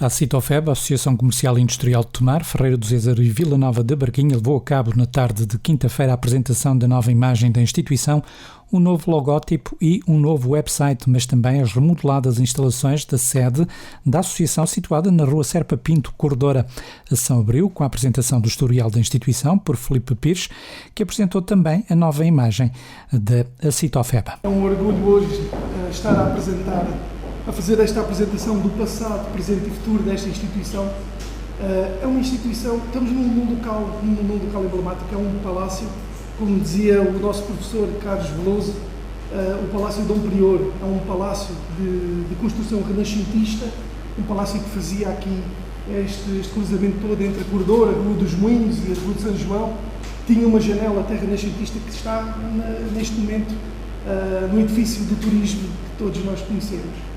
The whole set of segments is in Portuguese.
A Citofeb, a Associação Comercial e Industrial de Tomar, Ferreira do Zézaro e Vila Nova da Barquinha, levou a cabo na tarde de quinta-feira a apresentação da nova imagem da instituição, um novo logótipo e um novo website, mas também as remodeladas instalações da sede da associação situada na Rua Serpa Pinto, Corredora. A sessão abriu com a apresentação do historial da instituição por Filipe Pires, que apresentou também a nova imagem da Citofeb. É um orgulho hoje estar a fazer esta apresentação do passado, presente e futuro desta instituição. É uma instituição, estamos num local emblemático, é um palácio, como dizia o nosso professor Carlos Veloso, o Palácio Dom Prior é um palácio de construção renascentista, um palácio que fazia aqui este cruzamento todo entre a Corredora, a Rua dos Moinhos e a Rua de São João. Tinha uma janela até renascentista que está neste momento no edifício do turismo que todos nós conhecemos.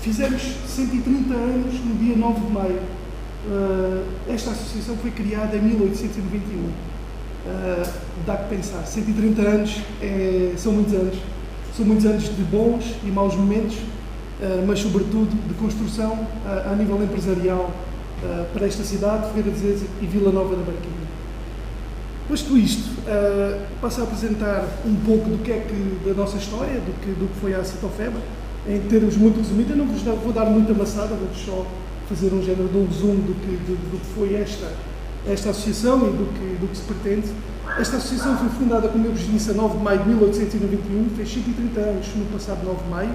Fizemos 130 anos no dia 9 de maio. Esta associação foi criada em 1891. Dá que pensar, 130 anos são muitos anos. São muitos anos de bons e maus momentos, mas sobretudo de construção a nível empresarial para esta cidade, Ferreira do Zézaro e Vila Nova da Barquinha. Posto isto, passo a apresentar um pouco da nossa história, do que foi a Citofeb. Em termos muito resumidos, eu não vos vou dar muita maçada, vou-vos só fazer um género de um resumo do que foi esta associação e do que se pretende. Esta associação foi fundada, como eu vos disse, a 9 de maio de 1891, fez 130 anos no passado 9 de maio.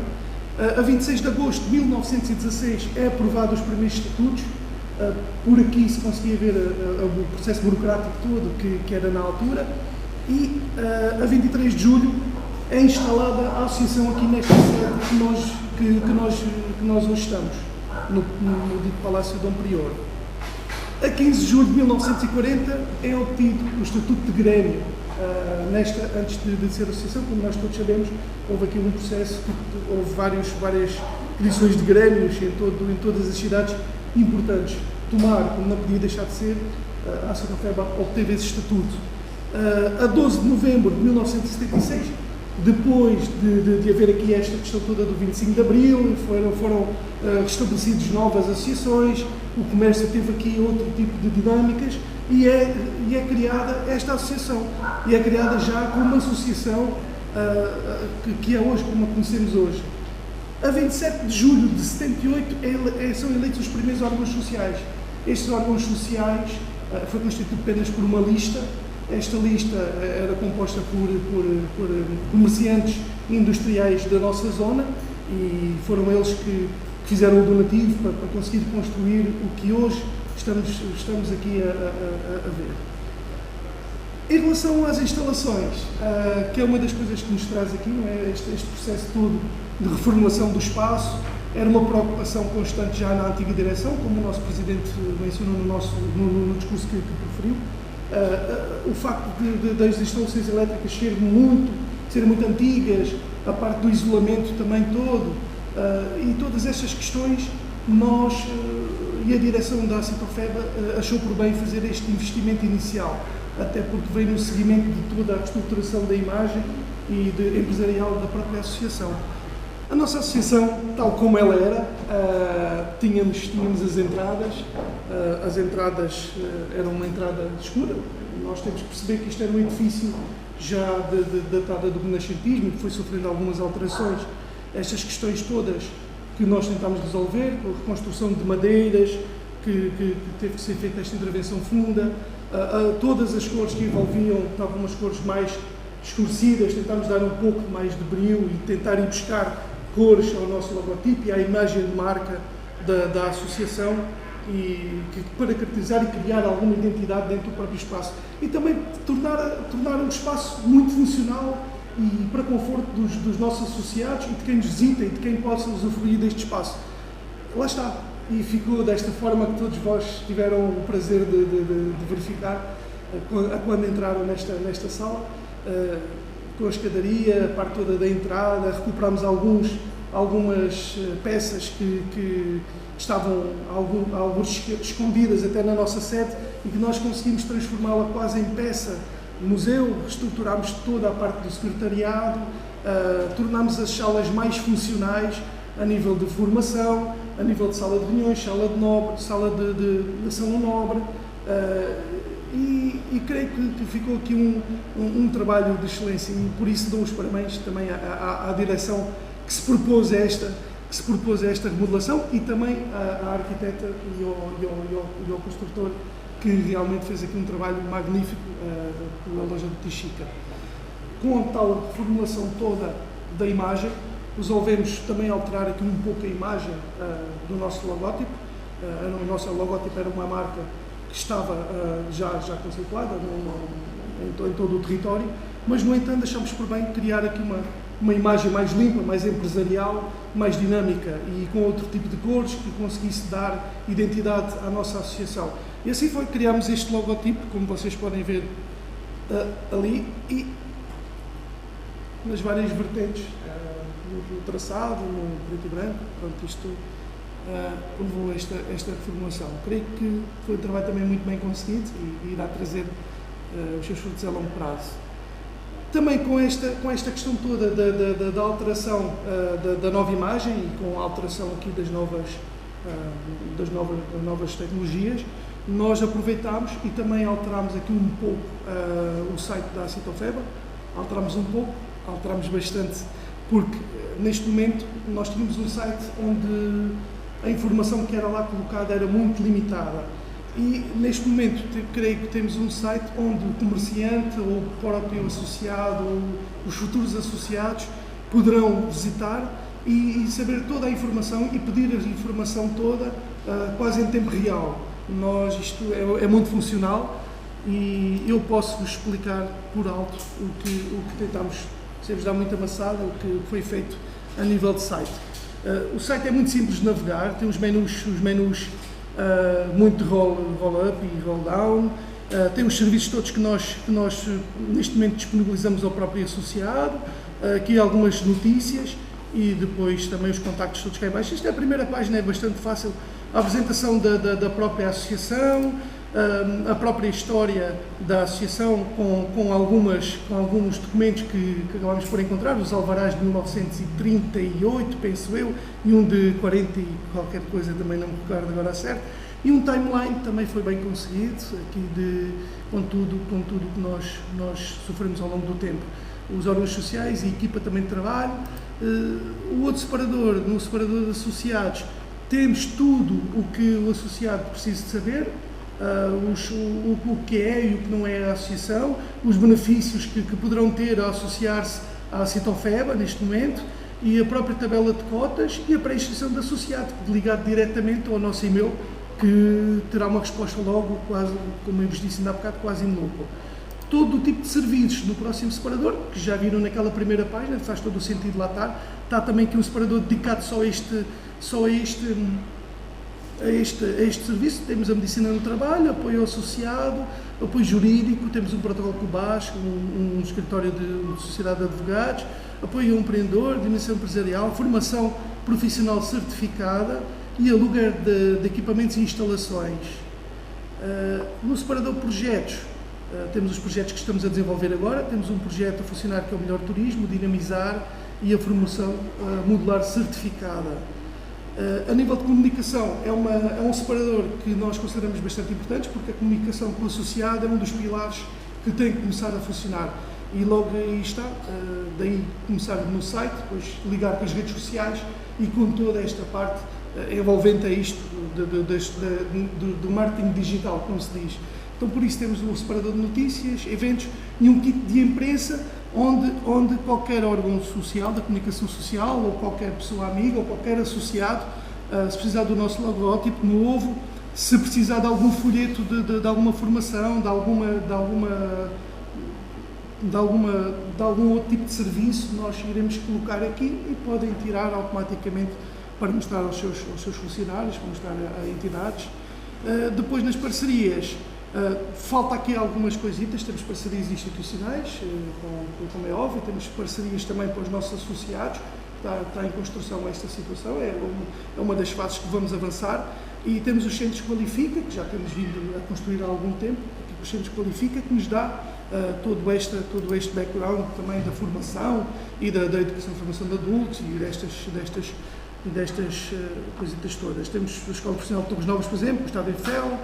A 26 de agosto de 1916 é aprovado os primeiros estatutos. Por aqui se conseguia ver o processo burocrático todo que era na altura. E a 23 de julho é instalada a associação aqui nesta sede que nós hoje estamos, no dito Palácio Dom Prior. A 15 de julho de 1940 é obtido o Estatuto de Grêmio. Antes de ser associação, como nós todos sabemos, houve aqui um processo, houve várias edições de Grêmios em todas as cidades importantes. Tomar, como não podia deixar de ser, a Citofeb obteve esse Estatuto. A 12 de novembro de 1976, depois de haver aqui esta questão toda do 25 de Abril, foram restabelecidas novas associações, o comércio teve aqui outro tipo de dinâmicas e é criada esta associação. E é criada já como uma associação que é hoje como a conhecemos hoje. A 27 de julho de 78 são eleitos os primeiros órgãos sociais. Estes órgãos sociais foi constituído apenas por uma lista. Esta lista era composta por comerciantes industriais da nossa zona e foram eles que fizeram o donativo para conseguir construir o que hoje estamos aqui a ver. Em relação às instalações, que é uma das coisas que nos traz aqui, não é? Este processo todo de reformulação do espaço, era uma preocupação constante já na antiga direção, como o nosso Presidente mencionou no discurso que preferiu. O facto das instalações elétricas serem muito antigas, a parte do isolamento também todo, e todas estas questões, nós e a direção da Citofeb achou por bem fazer este investimento inicial, até porque veio no seguimento de toda a reestruturação da imagem e empresarial da própria associação. A nossa associação, tal como ela era, tínhamos as entradas eram uma entrada escura. Nós temos que perceber que isto era um edifício já datado do renascentismo, que foi sofrendo algumas alterações. Estas questões todas que nós tentámos resolver, com a reconstrução de madeiras, que teve que ser feita esta intervenção funda, todas as cores que envolviam, estavam umas cores mais escurecidas, tentámos dar um pouco mais de brilho e tentar ir buscar cores ao nosso logotipo e à imagem de marca da associação para caracterizar e criar alguma identidade dentro do próprio espaço e também tornar um espaço muito funcional e para conforto dos nossos associados e de quem nos visita e de quem possa usufruir deste espaço. Lá está, e ficou desta forma que todos vós tiveram o prazer de verificar quando entraram nesta sala, com a escadaria, a parte toda da entrada. Recuperámos algumas peças que estavam alguns escondidas até na nossa sede e que nós conseguimos transformá-la quase em peça museu, reestruturámos toda a parte do secretariado, tornámos as salas mais funcionais a nível de formação, a nível de sala de reuniões, sala de salão nobre, e creio que ficou aqui um trabalho de excelência, e por isso dou os parabéns também à direção que se propôs esta remodelação, e também à arquiteta e ao construtor, que realmente fez aqui um trabalho magnífico pela loja de Tichica. Com a tal reformulação toda da imagem, resolvemos também alterar aqui um pouco a imagem do nosso logótipo. O nosso logótipo era uma marca que estava já conceituada em todo o território, mas, no entanto, achamos por bem criar aqui uma imagem mais limpa, mais empresarial, mais dinâmica e com outro tipo de cores que conseguisse dar identidade à nossa associação. E assim foi, criámos este logotipo, como vocês podem ver ali, e nas várias vertentes, no traçado, no preto e branco. Pronto, isto levou esta reformulação. Creio que foi um trabalho também muito bem conseguido e irá trazer os seus frutos a longo prazo. Também com esta questão toda da alteração da nova imagem e com a alteração aqui das novas tecnologias, nós aproveitámos e também alterámos aqui um pouco o site da Citofeba. Alterámos bastante, porque neste momento nós tínhamos um site onde a informação que era lá colocada era muito limitada, e neste momento creio que temos um site onde o comerciante ou o próprio associado ou os futuros associados poderão visitar e saber toda a informação e pedir a informação toda quase em tempo real. Isto é muito funcional, e eu posso-vos explicar por alto o que tentámos, se dar muito amassado, o que foi feito a nível de site. O site é muito simples de navegar, tem os menus muito de roll-up e roll-down, tem os serviços todos que nós neste momento disponibilizamos ao próprio associado, aqui algumas notícias e depois também os contactos todos cá em baixo. Esta é a primeira página, é bastante fácil, a apresentação da própria associação, a própria história da associação com alguns documentos que acabámos por encontrar, os alvarás de 1938, penso eu, e um de 40 e qualquer coisa, também não me recordo agora a certo, e um timeline também foi bem conseguido, aqui com tudo que nós sofremos ao longo do tempo. Os órgãos sociais e a equipa também de trabalho. O outro separador, no separador de associados, temos tudo o que o associado precisa de saber, o que é e o que não é a associação, os benefícios que poderão ter ao associar-se à Citofeba neste momento, e a própria tabela de cotas e a pré-inscrição de associado, ligado diretamente ao nosso e-mail, que terá uma resposta logo, quase, como eu vos disse ainda há bocado, quase imolúvel. Todo o tipo de serviços no próximo separador, que já viram naquela primeira página, faz todo o sentido lá estar. Está também aqui um separador dedicado só a este serviço. Temos a medicina no trabalho, apoio ao associado, apoio jurídico, temos um protocolo com o BASC, um escritório de sociedade de advogados, apoio ao empreendedor, dimensão empresarial, formação profissional certificada e aluguer de equipamentos e instalações. No separador projetos, temos os projetos que estamos a desenvolver agora. Temos um projeto a funcionar que é o Melhor Turismo, Dinamizar e a formação modular certificada. A nível de comunicação, é um separador que nós consideramos bastante importante, porque a comunicação com o associado é um dos pilares que tem que começar a funcionar. E logo aí está, daí começar no site, depois ligar com as redes sociais e com toda esta parte envolvente a isto do marketing digital, como se diz. Então, por isso, temos um separador de notícias, eventos e um kit de imprensa onde qualquer órgão social, da comunicação social, ou qualquer pessoa amiga, ou qualquer associado, se precisar do nosso logótipo novo, se precisar de algum folheto de alguma formação, de algum outro tipo de serviço, nós iremos colocar aqui e podem tirar automaticamente para mostrar aos seus funcionários, para mostrar a entidades. Depois, nas parcerias, falta aqui algumas coisitas. Temos parcerias institucionais, como é óbvio, temos parcerias também para os nossos associados. Está em construção esta situação, é uma das fases que vamos avançar, e temos os Centros Qualifica, que já temos vindo a construir há algum tempo. Os Centros Qualifica, que nos dá todo este background também da formação e da educação e formação de adultos e e destas coisitas todas. Temos a Escola Profissional de Torres Novas, por exemplo, o Estado em Fel,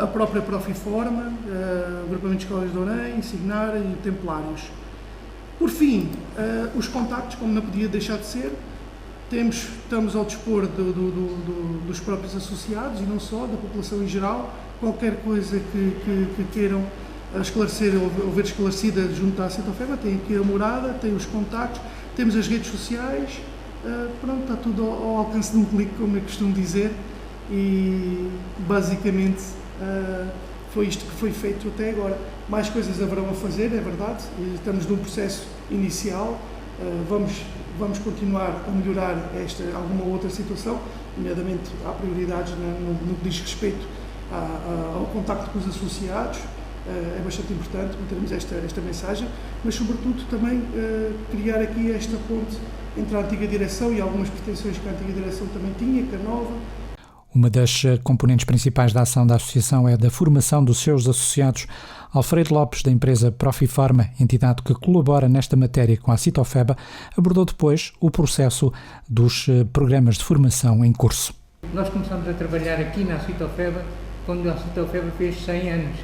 a própria Profiforma, o Agrupamento de Escolas de Orem, Signar e Templários. Por fim, os contactos, como não podia deixar de ser, estamos ao dispor dos próprios associados e não só, da população em geral. Qualquer coisa que queiram esclarecer ou ver esclarecida junto à Citofeba, tem aqui a morada, tem os contactos, temos as redes sociais, pronto, está tudo ao alcance de um clique, como eu costumo dizer, e basicamente foi isto que foi feito até agora. Mais coisas haverão a fazer, é verdade, e estamos num processo inicial, vamos continuar a melhorar alguma outra situação, nomeadamente há prioridades no que diz respeito ao contacto com os associados, é bastante importante mantermos esta mensagem, mas sobretudo também criar aqui esta ponte entre a antiga direção e algumas pretensões que a antiga direção também tinha, que a nova. Uma das componentes principais da ação da associação é a da formação dos seus associados. Alfredo Lopes, da empresa Profiforma, entidade que colabora nesta matéria com a Citofeba, abordou depois o processo dos programas de formação em curso. Nós começamos a trabalhar aqui na Citofeba quando a Citofeba fez 100 anos,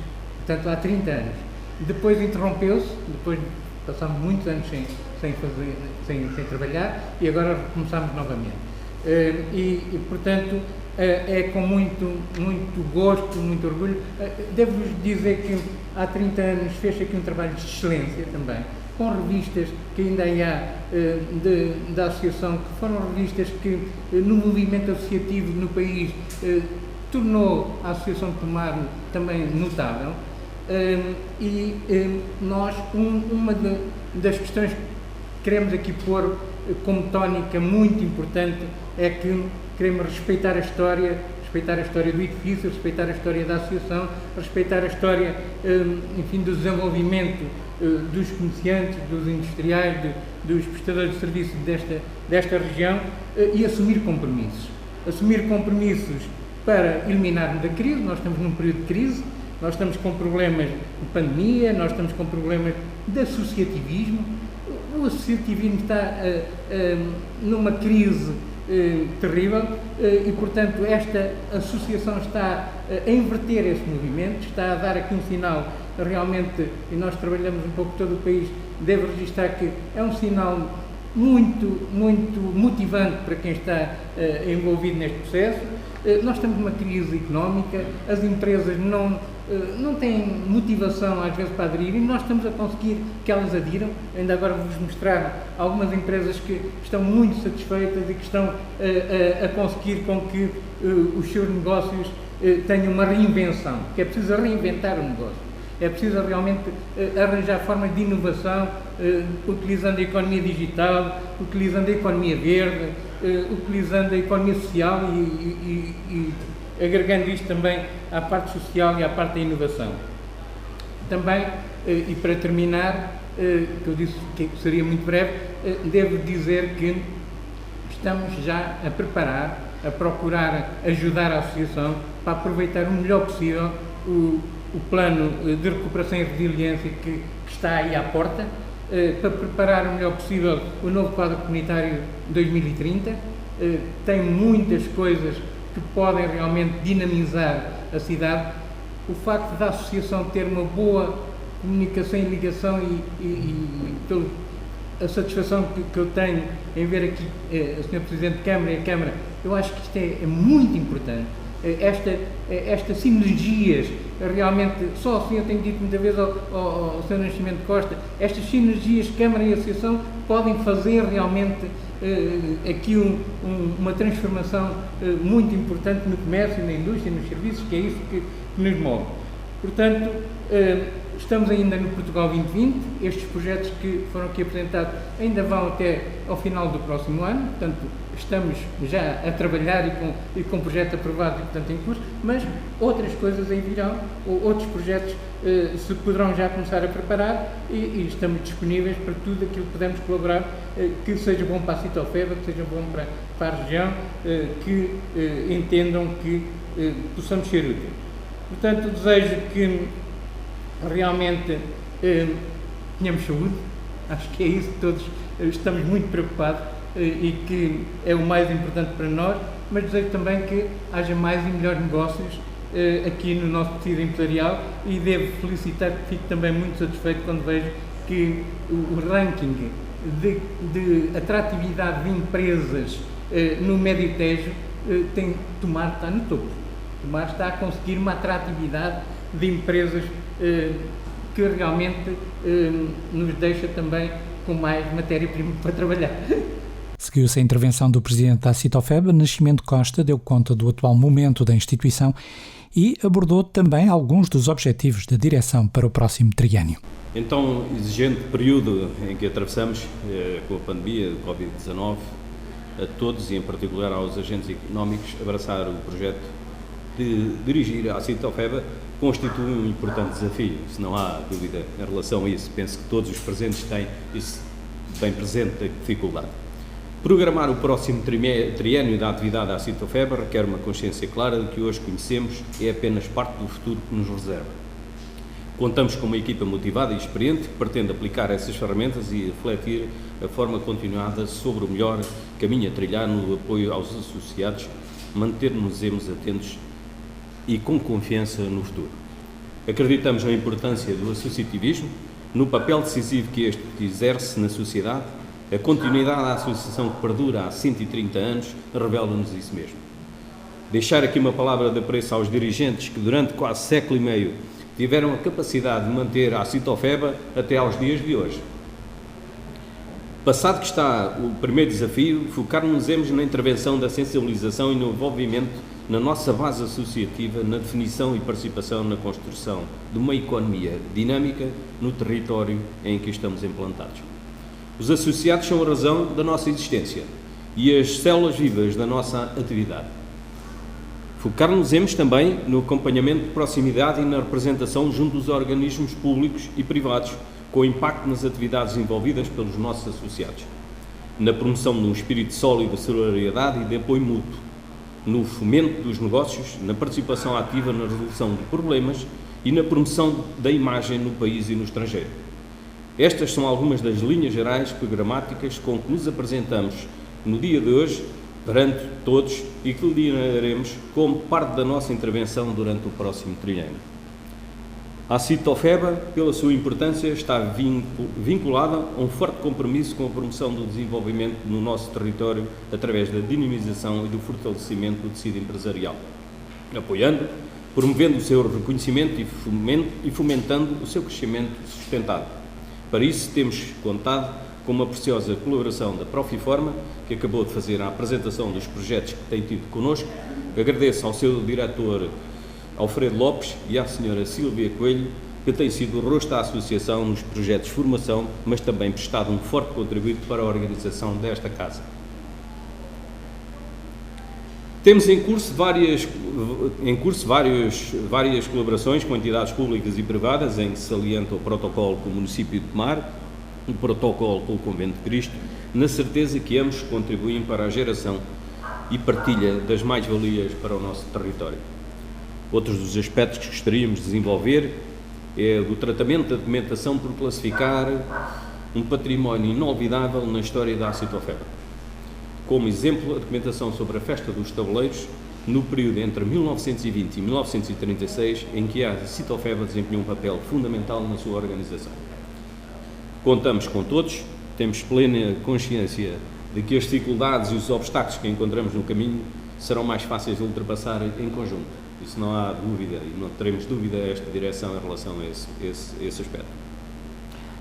portanto há 30 anos. Depois interrompeu-se, depois passámos muitos anos sem trabalhar e agora recomeçamos novamente. Portanto, é com muito gosto, muito orgulho. Devo-vos dizer que há 30 anos fez aqui um trabalho de excelência também, com revistas que ainda há da associação, que foram revistas que no movimento associativo no país tornou a Associação de Tomar também notável. Nós, uma das questões que queremos aqui pôr como tónica muito importante é que queremos respeitar a história do edifício, respeitar a história da associação, respeitar a história, enfim, do desenvolvimento dos comerciantes, dos industriais, dos prestadores de serviço desta região e assumir compromissos. Assumir compromissos para eliminarmos a crise. Nós estamos num período de crise, nós estamos com problemas de pandemia, nós estamos com problemas de associativismo. O associativismo está numa crise terrível e, portanto, esta associação está a inverter esse movimento, está a dar aqui um sinal realmente, e nós trabalhamos um pouco todo o país, devo registrar que é um sinal muito motivante para quem está envolvido neste processo. Nós temos uma crise económica, as empresas não têm motivação às vezes para aderir e nós estamos a conseguir que elas adiram. Ainda agora vou-vos mostrar algumas empresas que estão muito satisfeitas e que estão a conseguir com que os seus negócios tenham uma reinvenção, que é preciso reinventar o negócio. É preciso realmente arranjar formas de inovação, utilizando a economia digital, utilizando a economia verde, utilizando a economia social e agregando isto também à parte social e à parte da inovação. Também, e para terminar, que eu disse que seria muito breve, devo dizer que estamos já a preparar, a procurar ajudar a associação para aproveitar o melhor possível o plano de recuperação e resiliência que está aí à porta, para preparar o melhor possível o novo quadro comunitário 2030. Tem muitas coisas que podem realmente dinamizar a cidade. O facto da associação ter uma boa comunicação e ligação e a satisfação que eu tenho em ver aqui o Sr. Presidente de Câmara e a Câmara, eu acho que isto é muito importante. Estas sinergias, realmente, só assim eu tenho dito muitas vezes ao Sr. Nascimento Costa, estas sinergias Câmara e Associação podem fazer realmente aqui uma transformação muito importante no comércio, na indústria, nos serviços, que é isso que nos move. Portanto, estamos ainda no Portugal 2020, estes projetos que foram aqui apresentados ainda vão até ao final do próximo ano, portanto, estamos já a trabalhar e com projeto aprovado e, portanto, em curso, mas outras coisas aí virão, ou outros projetos se poderão já começar a preparar e estamos disponíveis para tudo aquilo que pudermos colaborar, que seja bom para a Citofeba, que seja bom para a região, que entendam que possamos ser úteis. Portanto, desejo que realmente tenhamos saúde, acho que é isso que todos estamos muito preocupados, e que é o mais importante para nós, mas desejo também que haja mais e melhores negócios aqui no nosso tecido empresarial, e devo felicitar que fico também muito satisfeito quando vejo que o ranking de atratividade de empresas no Médio Tejo Tomar está no topo. Tomar está a conseguir uma atratividade de empresas que realmente nos deixa também com mais matéria-prima para trabalhar. Seguiu-se a intervenção do presidente da Citofeb. Nascimento Costa deu conta do atual momento da instituição e abordou também alguns dos objetivos da direção para o próximo triênio. Então, exigente período em que atravessamos com a pandemia de Covid-19, a todos e em particular aos agentes económicos, abraçar o projeto de dirigir a Citofeb constitui um importante desafio, se não há dúvida em relação a isso. Penso que todos os presentes têm isso bem presente, a dificuldade. Programar o próximo triênio da atividade à Citofeb requer uma consciência clara de que hoje conhecemos é apenas parte do futuro que nos reserva. Contamos com uma equipa motivada e experiente que pretende aplicar essas ferramentas e refletir a forma continuada sobre o melhor caminho a trilhar no apoio aos associados, manter-nos atentos e com confiança no futuro. Acreditamos na importância do associativismo, no papel decisivo que este exerce na sociedade. A continuidade da associação que perdura há 130 anos revela-nos isso mesmo. Deixar aqui uma palavra de apreço aos dirigentes que durante quase século e meio tiveram a capacidade de manter a Citofeb até aos dias de hoje. Passado que está o primeiro desafio, focar-nos na intervenção da sensibilização e no envolvimento na nossa base associativa, na definição e participação na construção de uma economia dinâmica no território em que estamos implantados. Os associados são a razão da nossa existência e as células vivas da nossa atividade. Focar-nos também no acompanhamento de proximidade e na representação junto dos organismos públicos e privados, com impacto nas atividades envolvidas pelos nossos associados, na promoção de um espírito sólido de solidariedade e de apoio mútuo, no fomento dos negócios, na participação ativa na resolução de problemas e na promoção da imagem no país e no estrangeiro. Estas são algumas das linhas gerais programáticas com que nos apresentamos no dia de hoje perante todos e que lideraremos como parte da nossa intervenção durante o próximo triênio. A Citofeb, pela sua importância, está vinculada a um forte compromisso com a promoção do desenvolvimento no nosso território através da dinamização e do fortalecimento do tecido empresarial, apoiando, promovendo o seu reconhecimento e fomentando o seu crescimento sustentado. Para isso, temos contado com uma preciosa colaboração da Profiforma, que acabou de fazer a apresentação dos projetos que tem tido connosco. Agradeço ao seu diretor Alfredo Lopes e à senhora Silvia Coelho, que tem sido o rosto da associação nos projetos de formação, mas também prestado um forte contributo para a organização desta casa. Temos em curso várias colaborações com entidades públicas e privadas, em que se salienta o protocolo com o município de Tomar, o protocolo com o Convento de Cristo, na certeza que ambos contribuem para a geração e partilha das mais-valias para o nosso território. Outros dos aspectos que gostaríamos de desenvolver é do tratamento da documentação por classificar um património inolvidável na história da Citofeb. Como exemplo, a documentação sobre a Festa dos Tabuleiros, no período entre 1920 e 1936, em que a Citofeb desempenhou um papel fundamental na sua organização. Contamos com todos, temos plena consciência de que as dificuldades e os obstáculos que encontramos no caminho serão mais fáceis de ultrapassar em conjunto. Isso não há dúvida, e não teremos dúvida a esta direção em relação a esse aspecto.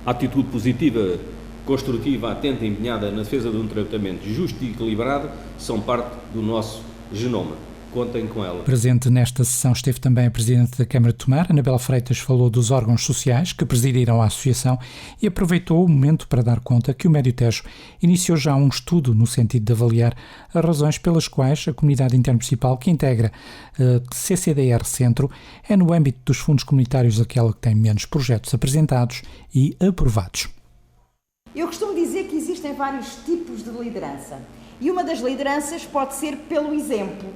A atitude positiva, construtiva, atenta e empenhada na defesa de um tratamento justo e equilibrado são parte do nosso genoma. Contem com ela. Presente nesta sessão esteve também a Presidente da Câmara de Tomar. Anabela Freitas falou dos órgãos sociais que presidiram a associação e aproveitou o momento para dar conta que o Médio Tejo iniciou já um estudo no sentido de avaliar as razões pelas quais a comunidade intermunicipal que integra a CCDR Centro é, no âmbito dos fundos comunitários, aquela que tem menos projetos apresentados e aprovados. Eu costumo dizer que existem vários tipos de liderança e uma das lideranças pode ser pelo exemplo.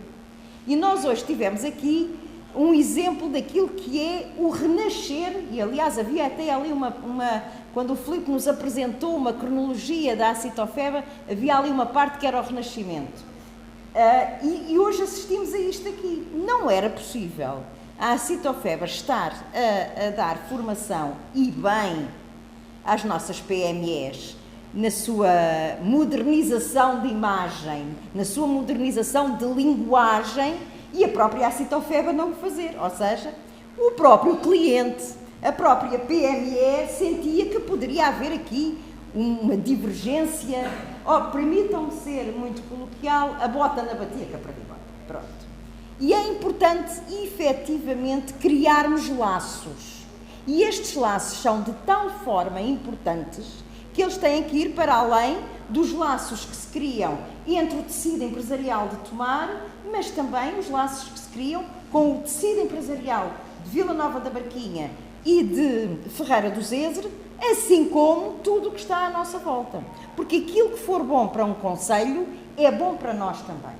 E nós hoje tivemos aqui um exemplo daquilo que é o renascer, e aliás havia até ali uma quando o Filipe nos apresentou uma cronologia da Acitofeba, havia ali uma parte que era o Renascimento. E hoje assistimos a isto aqui. Não era possível a Acitofeba estar a dar formação e bem às nossas PMEs, na sua modernização de imagem, na sua modernização de linguagem, e a própria Acitofeba não o fazer. Ou seja, o próprio cliente, a própria PME sentia que poderia haver aqui uma divergência, permitam-me ser muito coloquial, a bota na bateca para vir. Pronto. E é importante, efetivamente, criarmos laços. E estes laços são de tal forma importantes que eles têm que ir para além dos laços que se criam entre o tecido empresarial de Tomar, mas também os laços que se criam com o tecido empresarial de Vila Nova da Barquinha e de Ferreira do Zezer, assim como tudo o que está à nossa volta. Porque aquilo que for bom para um concelho é bom para nós também.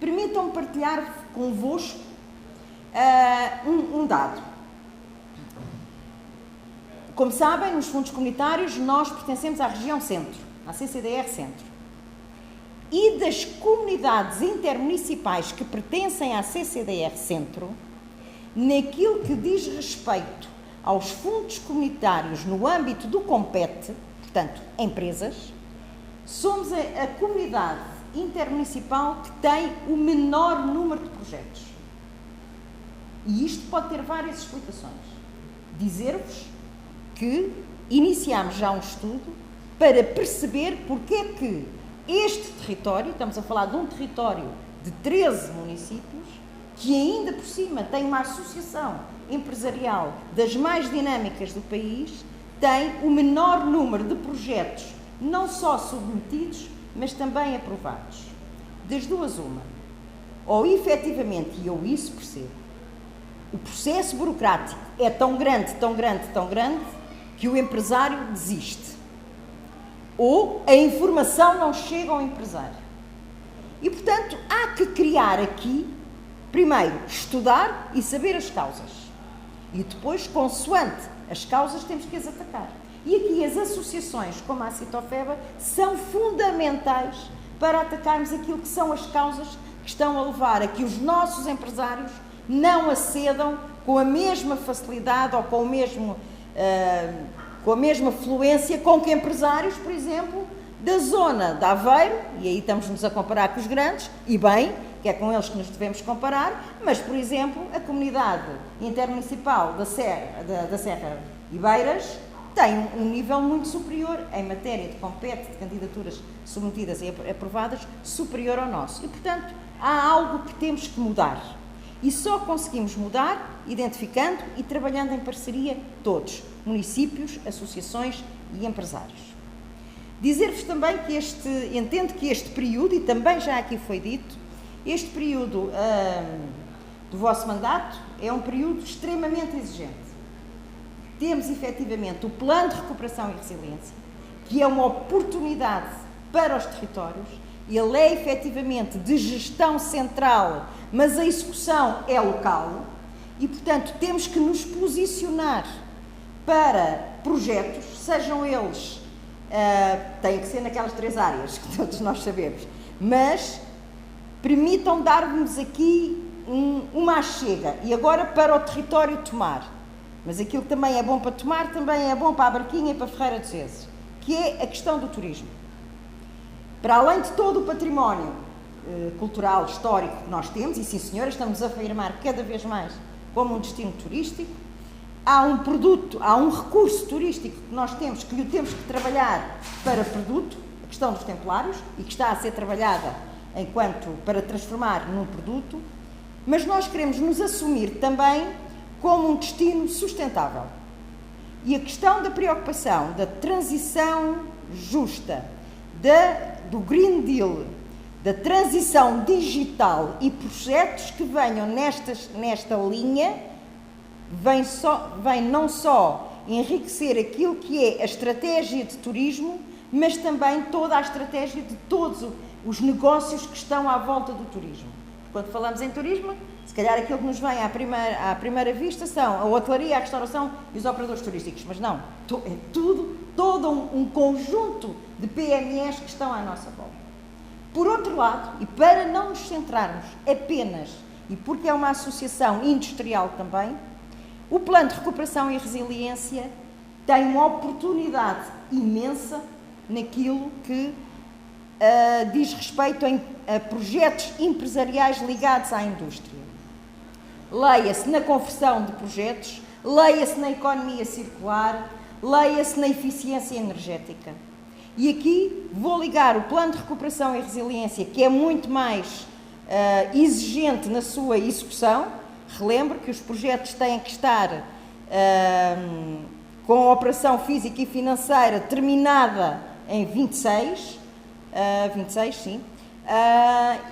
Permitam-me partilhar convosco um dado. Como sabem, nos fundos comunitários nós pertencemos à região centro, à CCDR Centro. E das comunidades intermunicipais que pertencem à CCDR Centro, naquilo que diz respeito aos fundos comunitários no âmbito do Compete, portanto, empresas, somos a comunidade intermunicipal que tem o menor número de projetos. E isto pode ter várias explicações. Dizer-vos que iniciámos já um estudo para perceber porque é que este território, estamos a falar de um território de 13 municípios, que ainda por cima tem uma associação empresarial das mais dinâmicas do país, tem o menor número de projetos, não só submetidos, mas também aprovados. Das duas, uma. Ou efetivamente, e eu isso percebo, o processo burocrático é tão grande, tão grande, tão grande, que o empresário desiste. Ou a informação não chega ao empresário. E, portanto, há que criar aqui, primeiro, estudar e saber as causas. E depois, consoante as causas, temos que as atacar. E aqui as associações, como a Acitofeba, são fundamentais para atacarmos aquilo que são as causas que estão a levar a que os nossos empresários não acedam com a mesma facilidade ou com a mesma fluência com que empresários, por exemplo, da zona de Aveiro, e aí estamos-nos a comparar com os grandes, e bem, que é com eles que nos devemos comparar, mas, por exemplo, a comunidade intermunicipal da Serra e Beiras tem um nível muito superior em matéria de compete, de candidaturas submetidas e aprovadas, superior ao nosso. E, portanto, há algo que temos que mudar. E só conseguimos mudar identificando e trabalhando em parceria todos, municípios, associações e empresários. Dizer-vos também que entendo que este período, e também já aqui foi dito, este período do vosso mandato é um período extremamente exigente. Temos efetivamente o Plano de Recuperação e Resiliência, que é uma oportunidade para os territórios. Ele é efetivamente de gestão central, mas a execução é local e, portanto, temos que nos posicionar para projetos, sejam eles, têm que ser naquelas 3 áreas que todos nós sabemos, mas permitam dar-nos aqui uma achega. E agora para o território Tomar. Mas aquilo que também é bom para Tomar, também é bom para a Barquinha e para a Ferreira do Zezer, que é a questão do turismo. Para além de todo o património cultural, histórico que nós temos, e sim senhora, estamos a afirmar cada vez mais como um destino turístico, há um produto, há um recurso turístico que nós temos, que o temos que trabalhar para produto, a questão dos templários, e que está a ser trabalhada para transformar num produto, mas nós queremos nos assumir também como um destino sustentável. E a questão da preocupação, da transição justa, do Green Deal, da transição digital e projetos que venham nesta linha, vem não só enriquecer aquilo que é a estratégia de turismo, mas também toda a estratégia de todos os negócios que estão à volta do turismo. Quando falamos em turismo, se calhar aquilo que nos vem à primeira vista são a hotelaria, a restauração e os operadores turísticos, mas não, é tudo todo um conjunto de PMEs que estão à nossa volta. Por outro lado, e para não nos centrarmos apenas, e porque é uma associação industrial também, o Plano de Recuperação e Resiliência tem uma oportunidade imensa naquilo que diz respeito a projetos empresariais ligados à indústria. Leia-se na conversão de projetos, leia-se na economia circular, leia-se na eficiência energética. E aqui vou ligar o Plano de Recuperação e Resiliência, que é muito mais exigente na sua execução. Relembro que os projetos têm que estar com a operação física e financeira terminada em 26, sim.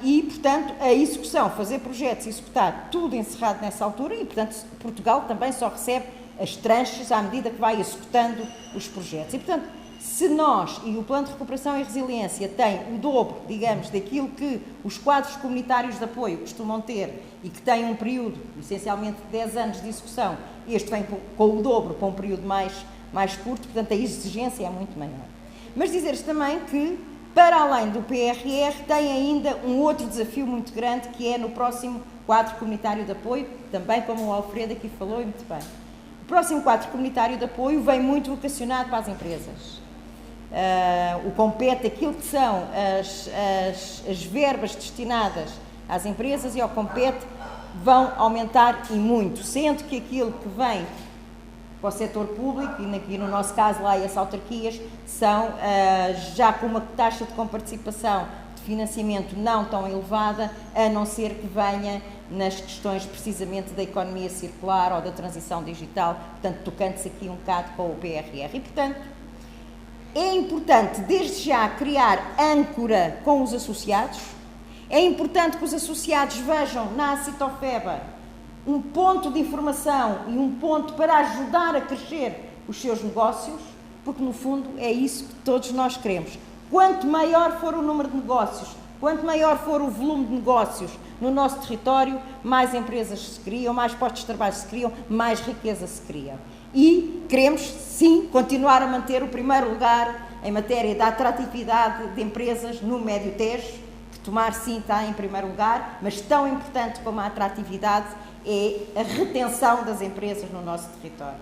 E, portanto, a execução, fazer projetos, executar tudo encerrado nessa altura e, portanto, Portugal também só recebe as tranches à medida que vai executando os projetos. E, portanto, se nós, e o Plano de Recuperação e Resiliência tem o dobro, digamos, daquilo que os quadros comunitários de apoio costumam ter e que têm um período, essencialmente, de 10 anos de execução, este vem com o dobro, com um período mais curto, portanto, a exigência é muito maior. Mas dizer-vos também que, para além do PRR, tem ainda um outro desafio muito grande, que é no próximo quadro comunitário de apoio, também como o Alfredo aqui falou, e muito bem. O próximo quadro comunitário de apoio vem muito vocacionado para as empresas. O compete aquilo que são as verbas destinadas às empresas e ao compete vão aumentar e muito, sendo que aquilo que vem para o setor público, e aqui no nosso caso lá as autarquias, são já com uma taxa de comparticipação de financiamento não tão elevada, a não ser que venha nas questões precisamente da economia circular ou da transição digital, portanto, tocando-se aqui um bocado com o PRR. E, portanto, é importante, desde já, criar âncora com os associados. É importante que os associados vejam na Acitofeba um ponto de informação e um ponto para ajudar a crescer os seus negócios, porque, no fundo, é isso que todos nós queremos. Quanto maior for o número de negócios, quanto maior for o volume de negócios no nosso território, mais empresas se criam, mais postos de trabalho se criam, mais riqueza se cria. E queremos, sim, continuar a manter o primeiro lugar em matéria da atratividade de empresas no Médio Tejo, que Tomar, sim, está em primeiro lugar, mas tão importante como a atratividade é a retenção das empresas no nosso território.